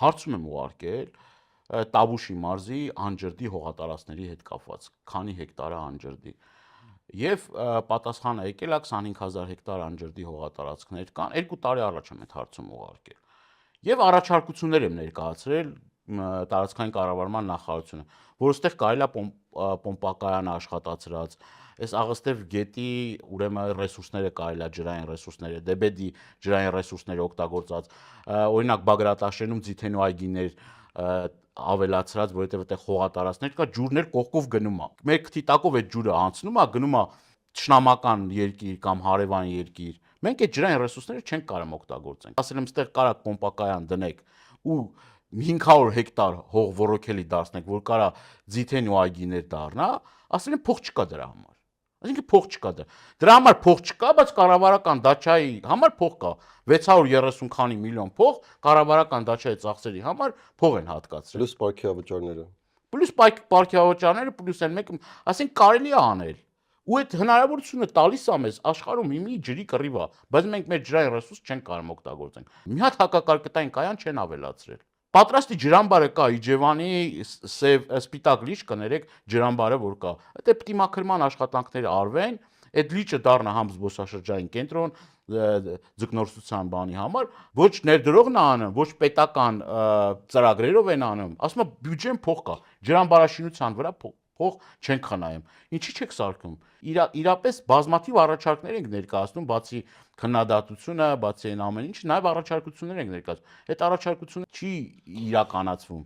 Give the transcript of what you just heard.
Հարցում եմ ուղարկել Տավուշի մարզի անջրդի հողատարածքների հետ կապված, քանի հեկտար է անջրդի։ Եվ պատասխանը եկել է 25000 հեկտար անջրդի հողատարածքներ կան, 2 տարի առաջ եմ այդ հարցում ուղարկել։ Եվ առաջարկություններ եմ ներկայացրել տարածքային կառավարման նախարարությունը, որ այստեղ կարելի է պոմպակայան աշխատացրած, այս Աղստև գետի ուրեմն ռեսուրսները կարելի է ջրային ռեսուրսները, Դեբեդի ջրային ռեսուրսները օգտագործած, օրինակ Բագրատաշենում ձիթենու այգիներ ավելացրած, որովհետև այդտեղ հողատարածքներ կա, ջուրներ կողքով գնում է։ Մեր քթիտակով այդ ջուրը անցնում է, գնում է ճշնամական երկիր կամ հարևան երկիր։ Մենք այդ ջրային ռեսուրսները չենք կարող օգտագործենք։ Ասել եմ, այստեղ կարա պոմպակայան դնեք ու 500 հեկտար հող ոռոգելի դարձնեք, որ կարա ձիթենու այգիներ դառնա, ասել են փող չկա դրա համար։ Այսինքն փող չկա դրա համար փող չկա, բայց կառավարական դաչայի համար փող կա 630 քանի միլիոն փող կառավարական դաչայի ծախսերի համար փող են հատկացրել։ Պլյուս պարքեավճարները։ Պլյուս պարքեավճարները, պլյուս այն մեկը, ասենք կարելի է անել։ Ու այդ հնարավորությունը տալիս է մեզ աշխարհում հիմի ջրի կռիվ է, բայց մենք մեր ջրային ռեսուրս չենք կարող օգտագործենք։ Մի հատ հակակարկտային կայան չեն ավելացրել։ Պատրաստի ջրամբարը կա Իջևանի սև սպիտակ լիճ կներեք ջրամբարը որ կա։ Դա պետք է մաքրման աշխատանքներ արվեն, այդ լիճը դառնա համ զբոսաշրջային կենտրոն ձկնորսության բանի համար, ոչ ներդրողն է անում, ոչ պետական ծրագրերով են անում, ասում է բյուջեն փող կա, ջրամբարաշինության վրա փող չենք խնայում։ Ինչի՞ չեք սարքում։ Իրապես բազմաթիվ առաջարկներ ենք ներկայացնում, բացի քննադատությունը, բացի այն ամեն ինչ, նաև առաջարկություններ ենք ներկայացնում։ Այդ առաջարկությունը չի իրականացվում։